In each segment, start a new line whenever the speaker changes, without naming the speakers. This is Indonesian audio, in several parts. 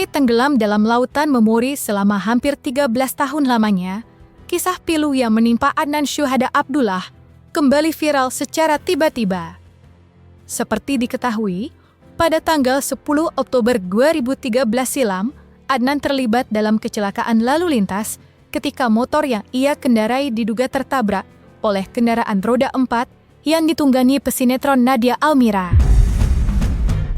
Usai tenggelam dalam lautan memori selama hampir 13 tahun lamanya, kisah pilu yang menimpa Adnan Syuhada Abdullah kembali viral secara tiba-tiba. Seperti diketahui, pada tanggal 10 Oktober 2013 silam, Adnan terlibat dalam kecelakaan lalu lintas ketika motor yang ia kendarai diduga tertabrak oleh kendaraan roda 4 yang ditunggangi pesinetron Nadia Almira.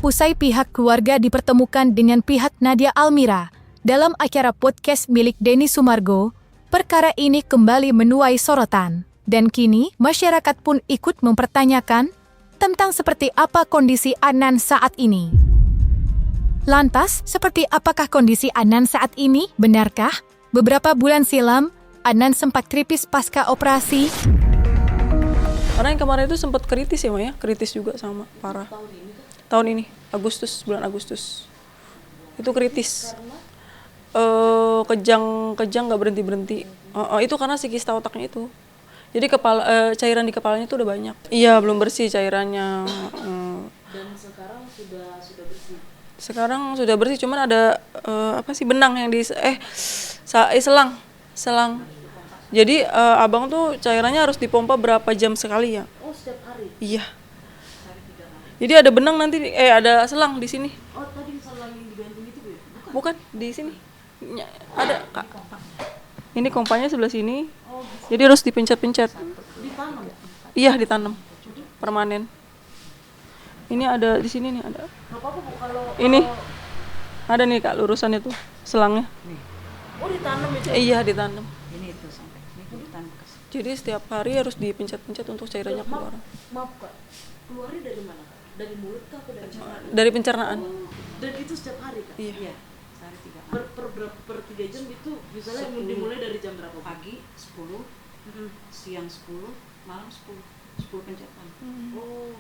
Usai pihak keluarga dipertemukan dengan pihak Nadia Almira dalam acara podcast milik Denny Sumargo, perkara ini kembali menuai sorotan. Dan kini, masyarakat pun ikut mempertanyakan tentang seperti apa kondisi Adnan saat ini. Lantas, seperti apakah kondisi Adnan saat ini? Benarkah beberapa bulan silam, Adnan sempat kritis pasca operasi?
Karena yang kemarin itu sempat kritis ya, Maya, kritis juga sama, parah. Tahun ini, bulan Agustus. Itu kritis. Kejang nggak berhenti. Itu karena si kista otaknya itu. Jadi cairan di kepalanya itu udah banyak. Iya, belum bersih cairannya.
Dan sekarang sudah bersih.
Sekarang sudah bersih, cuman ada benang yang selang. Jadi abang tuh cairannya harus dipompa berapa jam sekali ya?
Oh, setiap hari?
Iya. Jadi ada benang nanti, ada selang di sini.
Oh, tadi selang yang digantung itu ya?
Bukan, di sini. Ada, Kak. Ini kompanya sebelah sini.
Oh,
jadi harus dipencet-pencet.
ditanam?
Iya, ditanam. Permanen. Ini ada di sini nih, ada.
Nggak apa-apa Bu, kalau...
Ini. Ada nih, Kak, lurusannya tuh, selangnya.
Oh, ditanam itu?
Iya, ditanam.
Ini itu sampai, ini ditanam.
Jadi setiap hari harus dipencet-pencet untuk cairannya keluar.
Maaf Kak, keluarnya dari mana Kak? Dari mulut kah atau dari pencernaan?
Dari pencernaan.
Oh, dan itu setiap hari Kak?
Iya.
Sehari 3 kali. Per 3 jam itu misalnya dimulai dari jam berapa?
Pagi 10, siang 10, malam 10 pencetan.
Oh.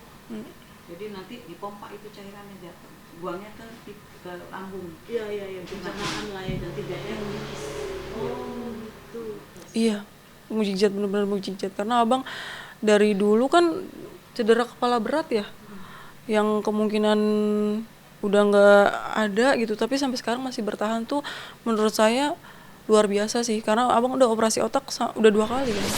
Jadi nanti dipompa itu cairannya jatuh, buangnya ke lambung.
Iya, pencernaan lah ya, dan 3 M. Oh, gitu.
Iya, mujizat, benar-benar mujizat. Karena abang dari dulu kan cedera kepala berat ya, yang kemungkinan udah nggak ada gitu, tapi sampai sekarang masih bertahan tuh menurut saya luar biasa sih. Karena abang udah operasi otak udah 2 kali kan.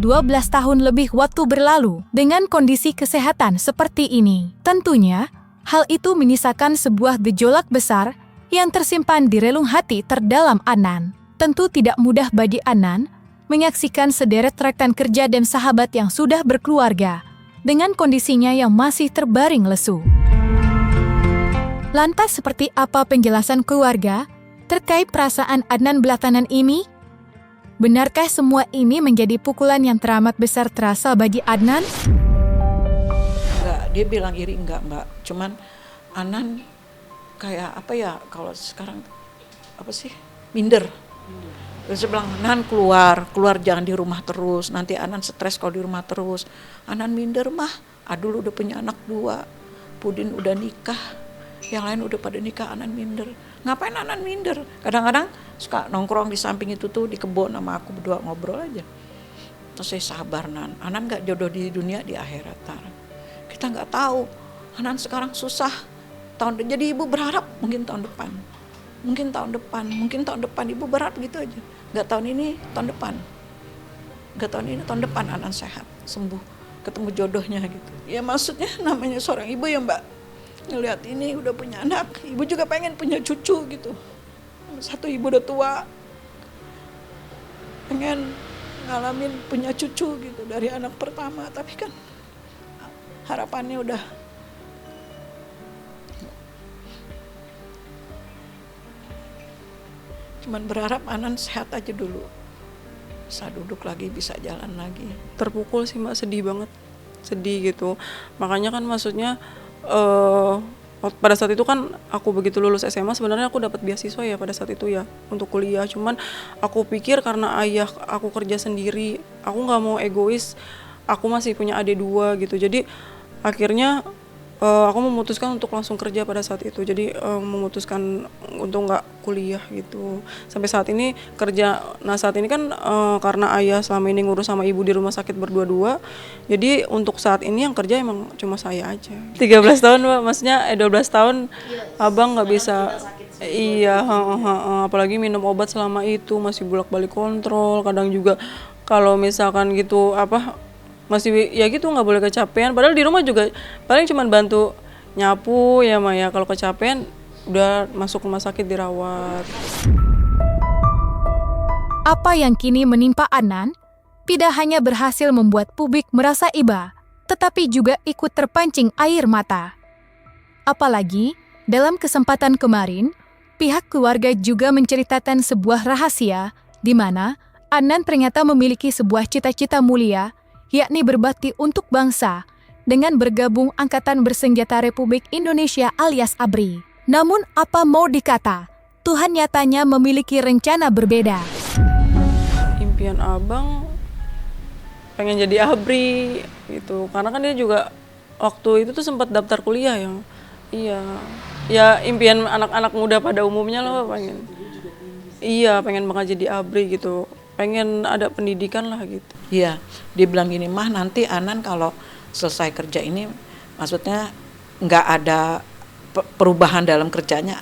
12 tahun lebih waktu berlalu dengan kondisi kesehatan seperti ini. Tentunya, hal itu menyisakan sebuah gejolak besar yang tersimpan di relung hati terdalam Adnan. Tentu tidak mudah bagi Adnan menyaksikan sederet rekan kerja dan sahabat yang sudah berkeluarga dengan kondisinya yang masih terbaring lesu. Lantas seperti apa penjelasan keluarga terkait perasaan Adnan belakangan ini? Benarkah semua ini menjadi pukulan yang teramat besar terasa bagi Adnan?
Enggak, dia bilang iri enggak. Cuman Anan kayak apa ya, kalau sekarang apa sih? Minder. Terus dia bilang, Anan keluar jangan di rumah terus. Nanti Anan stres kalau di rumah terus. Anan minder mah, Adul udah punya anak 2, Pudin udah nikah, yang lain udah pada nikah, Anan minder. Ngapain Anan minder? Kadang-kadang suka nongkrong di samping itu tuh di kebun sama aku berdua ngobrol aja. Terus saya sabar Anan gak jodoh di dunia, di akhirat. Kita gak tahu. Anan sekarang susah. Jadi ibu berharap mungkin tahun depan ibu berharap gitu aja. Gak tahun ini, tahun depan Anan sehat, sembuh, ketemu jodohnya gitu. Ya maksudnya namanya seorang ibu ya Mbak, ngelihat ini udah punya anak, ibu juga pengen punya cucu gitu. Satu ibu udah tua, pengen ngalamin punya cucu gitu dari anak pertama, tapi kan harapannya udah cuman berharap Anan sehat aja dulu, bisa duduk lagi, bisa jalan lagi.
Terpukul sih Mbak, sedih banget, sedih gitu. Makanya kan maksudnya pada saat itu kan aku begitu lulus SMA sebenarnya aku dapat beasiswa ya pada saat itu ya untuk kuliah. Cuman aku pikir karena ayah aku kerja sendiri, aku nggak mau egois, aku masih punya adik 2 gitu. Jadi akhirnya aku memutuskan untuk langsung kerja pada saat itu. Jadi memutuskan untuk nggak kuliah gitu. Sampai saat ini kerja. Nah saat ini kan karena ayah selama ini ngurus sama ibu di rumah sakit berdua-dua. Jadi untuk saat ini yang kerja emang cuma saya aja. 13 tahun Mbak, maksudnya 12 tahun abang nggak bisa. Iya, apalagi minum obat selama itu masih bolak-balik kontrol. Kadang juga kalau misalkan gitu masih ya gitu nggak boleh kecapean. Padahal di rumah juga paling cuma bantu nyapu ya Maya. Kalau kecapean udah masuk rumah sakit dirawat.
Apa yang kini menimpa Adnan tidak hanya berhasil membuat publik merasa iba, tetapi juga ikut terpancing air mata. Apalagi dalam kesempatan kemarin, pihak keluarga juga menceritakan sebuah rahasia di mana Adnan ternyata memiliki sebuah cita-cita mulia, yakni berbakti untuk bangsa dengan bergabung Angkatan Bersenjata Republik Indonesia alias ABRI. Namun apa mau dikata, Tuhan nyatanya memiliki rencana berbeda.
Impian abang pengen jadi ABRI gitu, karena kan dia juga waktu itu tuh sempat daftar kuliah yang ya impian anak-anak muda pada umumnya lah pengen banget jadi ABRI gitu, pengen ada pendidikan lah gitu.
Iya, dia bilang gini, mah nanti Anan kalau selesai kerja ini, maksudnya nggak ada perubahan dalam kerjanya,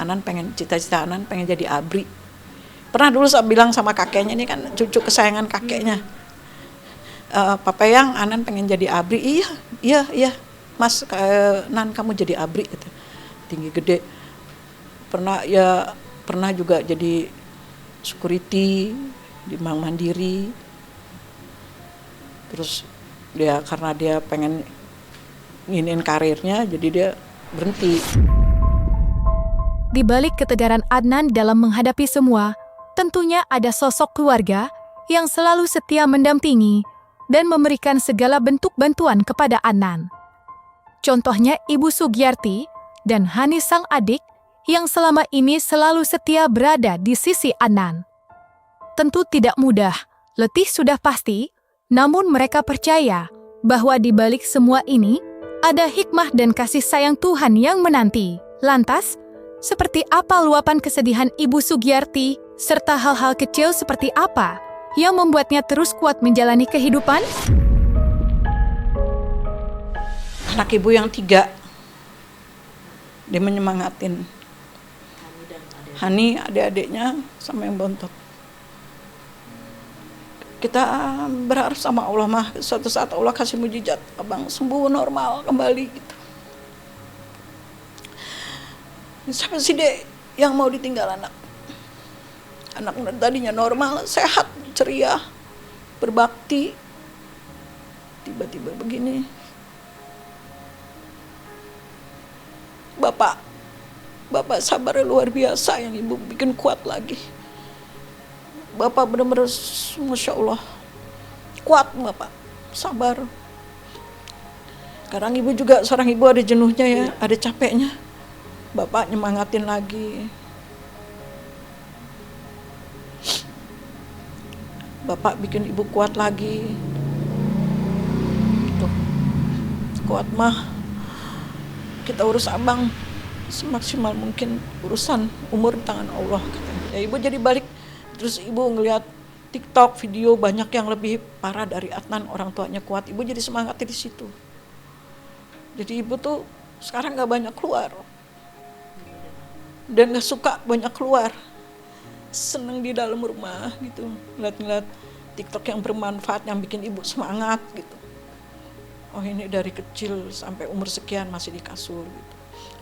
cita-cita Anan pengen jadi ABRI. Pernah dulu saya bilang sama kakeknya, ini kan cucu kesayangan kakeknya, Papa yang Anan pengen jadi ABRI. Iya Mas, Nan kamu jadi ABRI gitu. Tinggi gede. Pernah juga jadi security di Bank Mandiri. Terus karena dia pengen nginin karirnya, jadi dia berhenti.
Di balik ketegaran Adnan dalam menghadapi semua, tentunya ada sosok keluarga yang selalu setia mendampingi dan memberikan segala bentuk bantuan kepada Adnan. Contohnya Ibu Sugiyarti dan Hani sang adik yang selama ini selalu setia berada di sisi Adnan. Tentu tidak mudah, letih sudah pasti, namun mereka percaya bahwa di balik semua ini ada hikmah dan kasih sayang Tuhan yang menanti. Lantas, seperti apa luapan kesedihan Ibu Sugiyarti serta hal-hal kecil seperti apa yang membuatnya terus kuat menjalani kehidupan?
Anak ibu yang 3, dia menyemangatin Hani, adik-adiknya, sama yang bontot. Kita berharap sama Allah mah suatu saat Allah kasih mujizat abang sembuh normal kembali gitu. Siapa sih dek yang mau ditinggal anak tadinya normal, sehat, ceria, berbakti, tiba-tiba begini. Bapak sabar luar biasa yang ibu bikin kuat lagi. Bapak benar-benar Masya Allah kuat, Bapak sabar. Sekarang ibu juga, seorang ibu ada jenuhnya ya, ada capeknya. Bapak nyemangatin lagi. Bapak bikin ibu kuat lagi. Tuh, kuat mah. Kita urus abang semaksimal mungkin, urusan umur di tangan Allah katanya. Ya ibu jadi balik. Terus ibu ngelihat TikTok video banyak yang lebih parah dari Adnan, orang tuanya kuat. Ibu jadi semangatnya di situ. Jadi ibu tuh sekarang nggak banyak keluar dan nggak suka banyak keluar. Seneng di dalam rumah gitu, ngeliat TikTok yang bermanfaat, yang bikin ibu semangat gitu. Oh ini dari kecil sampai umur sekian masih di kasur gitu.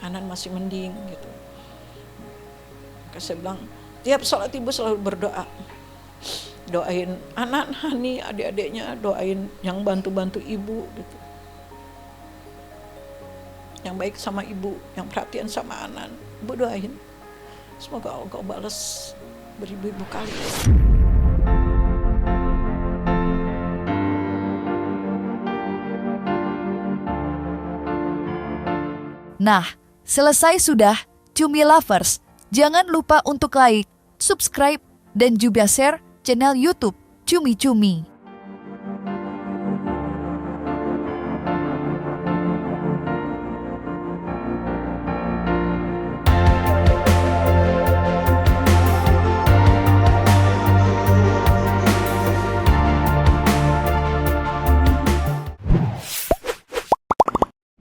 Anan masih mending gitu. Maka saya bilang, tiap sholat ibu selalu berdoa. Doain anak, Hani, adik-adiknya, doain yang bantu-bantu ibu gitu. Yang baik sama ibu, yang perhatian sama Anan. Ibu doain. Semoga Allah balas beribu-ibu kali.
Nah, selesai sudah Cumi Lovers. Jangan lupa untuk like, subscribe, dan juga share channel YouTube Cumi Cumi.